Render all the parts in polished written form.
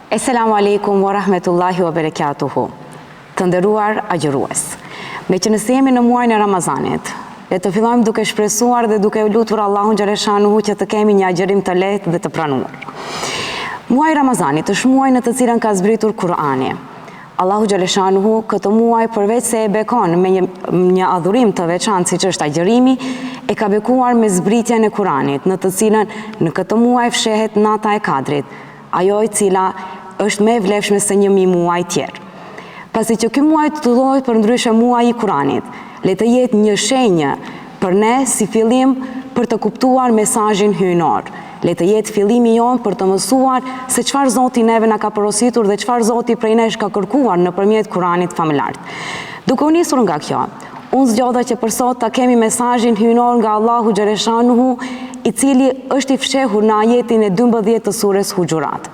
Esselamu alaikum wa rahmetullahi wa barakatuhu. Të nderuar agjërues. Me që nëse jemi në muajin e Ramazanit, le të fillojmë duke shpresuar dhe duke lutur Allahun xhaleshanuhu që të kemi një agjërim të lehtë dhe të pranuar. Muaji i Ramazanit është muaj në të cilën ka zbritur Kur'ani. Allahu xhaleshanuhu këtë muaj përveç se e bekon me një adhurim të veçantë siç është agjërimi, e ka bekuar me zbritjen e Kur'anit, në të cilën në këtë muaj fshehet nata e Kadrit, ajo e cila është më e vlefshme se 1000 muaj tjerë. Pasi që ky muaj titullohet për ndryshe muaji i Kuranit, le të jetë një shenjë për ne si fillim për të kuptuar mesazhin hyjnor. Le të jetë fillimi jon për të mësuar se çfarë Zoti neve na ka porositur dhe çfarë Zoti prej nesh ka kërkuar nëpërmjet Kuranit famëlart. Duke u nisur nga kjo, unë zgjodha që për sot ta kemi mesazhin hyjnor nga Allahu xhaleshanuhu, i cili është i fshehur në ajetin e 12 të surës Huxhurat.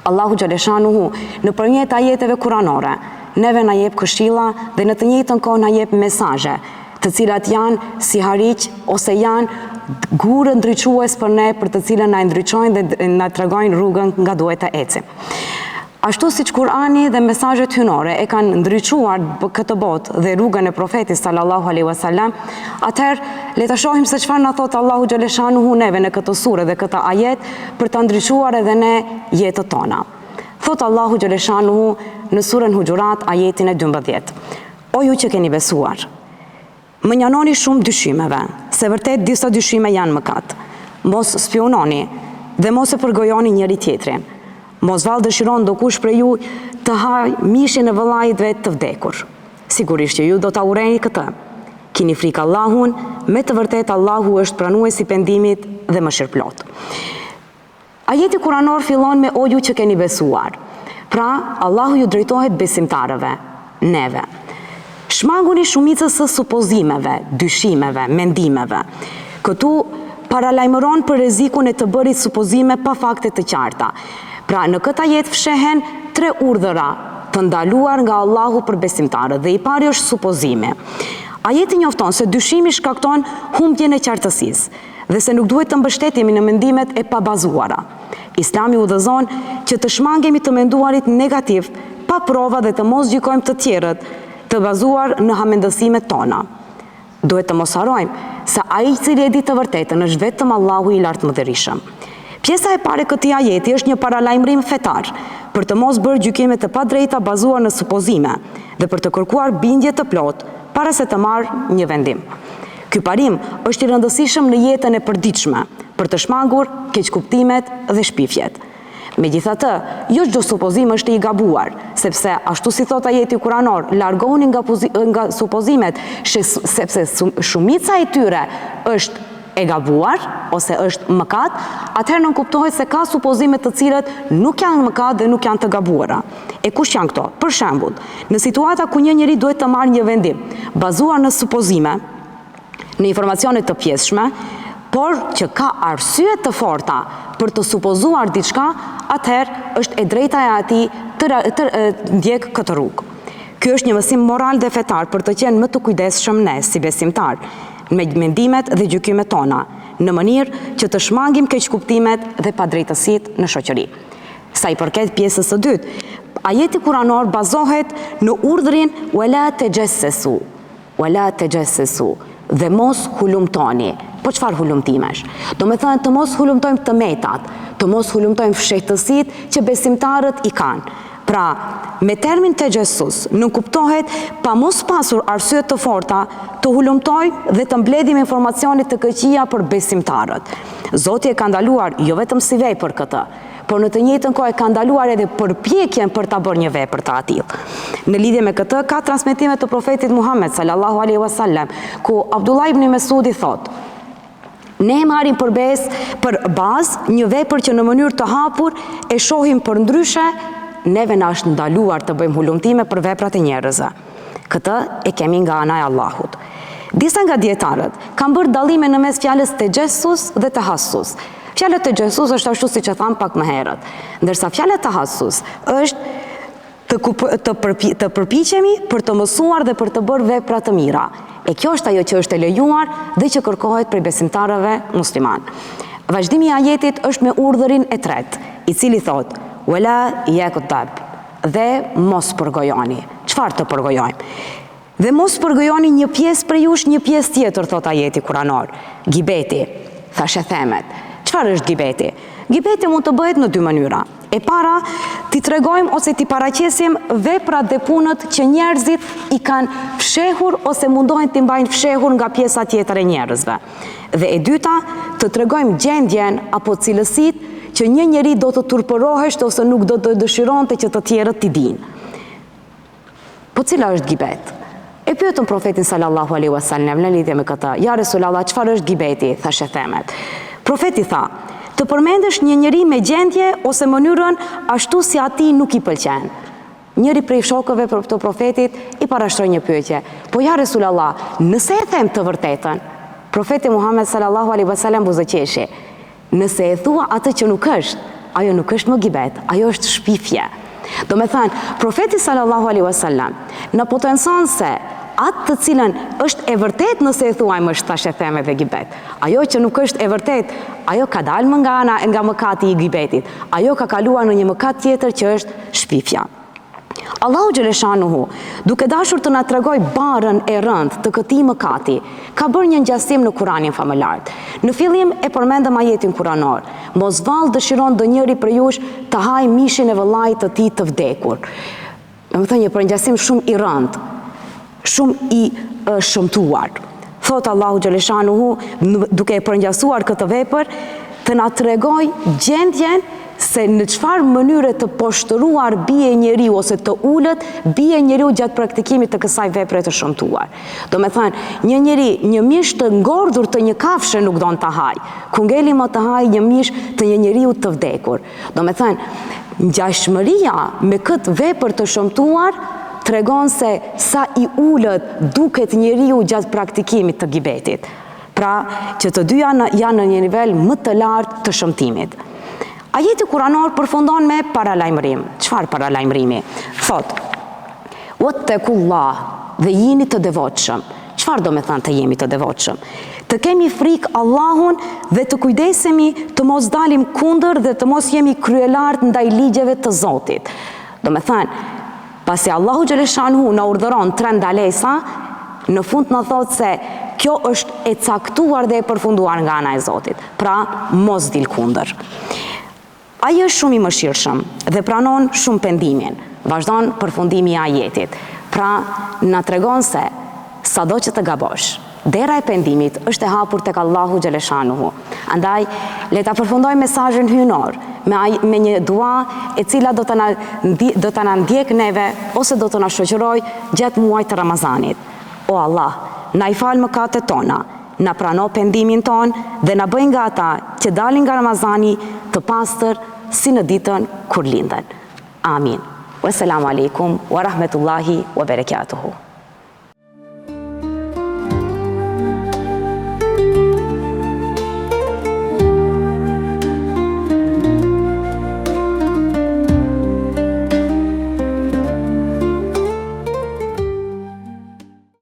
Allahu xhaleshanuhu nëpërmjet ajeteve kuranore neve na jep këshilla dhe në të njëjtën kohë na jep mesazhe, të cilat janë si hariq ose janë gurë ndriçues për ne, për të cilën na ndriçojnë dhe na tregojnë rrugën nga duhet të ecim. Ashtu siç Kurani dhe mesazhet hyjnore e kanë ndriçuar këtë botë dhe rrugën e profetit sallallahu alaihi wasallam, atëherë le ta shohim se çfarë na thot Allahu xhaleshanuhu neve në këtë sure dhe këtë ajet për ta ndriçuar edhe ne jetën tona. Thot Allahu xhaleshanuhu në surën Huxhurat ajetin e 12. O ju që keni besuar, më njanoni shumë dyshimeve, se vërtet disa dyshime janë mëkat. Mos spiononi dhe mos e përgojoni njëri tjetrin. Mos vallë dëshiron dokush prej ju të haj mishin e vëllait vet të vdekur. Sigurisht që ju do ta urreni këtë. Kini frikë Allahun, me të vërtet Allahu është pranuesi i pendimit dhe mëshirëplot. Ajeti kuranor fillon me o ju që keni besuar. Pra, Allahu ju drejtohet besimtarëve, neve. Shmanguni shumicës së supozimeve, dyshimeve, mendimeve. Këtu paralajmëron për rrezikun e të bërit supozime pa fakte të qarta. Pra, në këtë ajet fshehen 3 urdhëra të ndaluar nga Allahu për besimtarët dhe i pari është supozime. Ajeti njofton se dyshimi shkakton humbjen e qartësisë dhe se nuk duhet të mbështetemi në mendimet e pabazuara. Islami udhëzon që të shmangemi të menduarit negativ pa prova dhe të mos gjykojmë të tjerët të bazuar në hamendësimet tona. Duhet të mos harrojmë se ai i cili e di të vërtetën është vetëm Allahu i lartëmëdhërisëm. Pjesa e parë e këtij ajeti është një paralajmërim fetar për të mos bërë gjykime të padrejta bazuar në supozime dhe për të kërkuar bindje të plotë para se të marrë një vendim. Ky parim është i rëndësishëm në jetën e përditshme për të shmangur keqkuptimet dhe shpifjet. Megjithatë, jo çdo supozim është i gabuar, sepse ashtu si thot ajeti kuranor, largohuni nga supozimet, sepse shumica e tyre është e gabuar ose është mëkat, atëherë nuk kuptohet se ka supozime të cilët nuk janë mëkat dhe nuk janë të gabuara. E kush janë këto? Për shembull, në situata ku një njeri duhet të marrë një vendim, bazuar në supozime, në informacione të pjesshme, por që ka arsye të forta për të supozuar diçka, atëherë është e drejta e atij të ndjek këtë rrugë. Ky është një mësim moral dhe fetar për të qenë më të kujdesshëm ne si besimtar me mendimet dhe gjykimet tona, në mënyrë që të shmangim keqkuptimet dhe padrejtësitë në shoqëri. Sa i përket pjesës së dytë, ajeti kuranor bazohet në urdhrin wala tajassasu, wala tajassasu, dhe mos hulumtoni. Po çfarë hulumtimesh? Do me thënë të mos hulumtojmë të metat, të mos hulumtojmë fshehtësitë që besimtarët i kanë. Pra, me termin tajassus nuk kuptohet pa mos pasur arsye të forta të hulumtojmë dhe të mbledhim informacione të këqija për besimtarët. Zoti e ka ndaluar jo vetëm si vepër këtë, por në të njëjtën kohë e ka ndaluar edhe përpjekjen për ta bërë një vepër të tillë. Në lidhje me këtë ka transmetime të profetit Muhammed sallallahu alaihi wasallam, ku Abdullah ibn Mesudi thotë: ne marrim për bazë një vepër që në mënyrë të hapur e shohim për ndryshe, neve na është ndaluar të bëjmë hulumtime për veprat e njerëzve. Këtë e kemi nga ana e Allahut. Disa nga dietarët kanë bërë dallime në mes fjalës tajassus dhe tahassus. Fjala tajassus është ashtu siç e tham pak më herët, ndërsa fjala tahassus është të përpiqemi për të mësuar dhe për të bërë vepra të mira. E kjo është ajo që është e lejuar dhe që kërkohet prej besimtarëve musliman. Vazhdimi i ajetit është me urdhërin e tretë, i cili thotë: wala yaghtab, dhe mos përgojoni. Çfarë të përgojojmë? Dhe mos përgojoni një pjesë për jush, një pjesë tjetër, thot ajeti kuranor. Gibeti, thashe themet. Çfarë është gibeti? Gibeti mund të bëhet në dy mënyra. E para, ti tregojmë ose ti paraqesim veprat dhe punët që njerëzit i kanë fshehur ose mundohen t'i mbajnë fshehur nga pjesa tjetër e njerëzve. Dhe e dyta, të tregojmë gjendjen apo cilësitë që një njeri do të turpërohesht ose nuk do të dëshironte që të tjerët t'i dinë. Po cila është gibet? E pyetën profetin sallallahu alaihi wasallam në lidhje me këtë: Ja Resulallah, çfarë është gibeti? Thashë themet. Profeti tha: të përmendesh një njeri me gjendje ose mënyrën ashtu si ati nuk i pëlqen. Njëri prej shokëve për të profetit i parashtroi një pyetje: po ja Resulallah, nëse e them të vërtetën? Profeti Muhammed sallallahu alaihi wasallam buzëqeshi: nëse e thua atë që nuk është, ajo nuk është më gibet, ajo është shpifje. Do me thënë, profeti sallallahu alaihi wasallam në potencion se atë të cilën është e vërtet nëse e thuajmë është thashë theme dhe gibet. Ajo që nuk është e vërtet, ajo ka dalë nga mëkati i gibetit. Ajo ka kaluar në një mëkat tjetër që është shpifja. Allahu Gjeleshanuhu, duke dashur të na tregoj barën e rëndë të këtij mëkati, ka bërë një ngjasim në Kuranin famëlar. Në fillim e përmendëm ajetin kuranor: mos vallë dëshiron ndonjëri për jush të hajë mishin e vëllait të tij të vdekur. Domethënë një përngjasim shumë i rëndë, shumë i shëmtuar. Thot Allahu Gjeleshanuhu, duke e përngjasuar këtë vepër, të na tregoj gjendjen se në çfarë mënyre të poshtëruar bie njeriu ose të ulët bie njeriu gjatë praktikimit të kësaj vepre të shëmtuar. Do me thënë, një njeri, një mish të ngordhur të një kafshë nuk don ta haj. Ku ngeli më të haj një mish të një njeriu të vdekur. Do me thënë, ngjashmëria me këtë vepër të shëmtuar tregon se sa i ulët duket njeriu gjatë praktikimit të gibetit. Pra, që të dyja janë në një nivel më të lartë të shëmtimit. Ajeti kuranor përfundon me paralajmërim. Çfarë paralajmërimi? Thot: "Wattaqullah", dhe jini të devotshëm. Çfarë do me thënë të jemi të devotshëm? Të kemi frikë Allahun dhe të kujdesemi të mos dalim kundër dhe të mos jemi kryelart ndaj ligjeve të Zotit. Do me thënë, pasi Allahu Gjeleshanuhu na urdhëron 3 ndalesa, në fund na thot se kjo është e caktuar dhe e përfunduar nga ana e Zotit. Pra, mos dil kundër. Ai është shumë i mëshirshëm dhe pranon shumë pendimin. Vazhdon përfundimi i ajetit. Pra, na tregon se sado që të gabosh, dera e pendimit është e hapur tek Allahu Gjeleshanuhu. Andaj, le ta përfundoj mesazhin hyjnor me një dua e cila do të na ndjek neve ose do të na shoqëroj gjatë muajit të Ramazanit. O Allah, na i fal mëkatet tona, na prano pendimin ton dhe na bëj nga ata që dalin nga Ramazani të pastër si në ditën kur linden. Amin. Wassalamu alaikum wa rahmetullahi wa barakatuhu.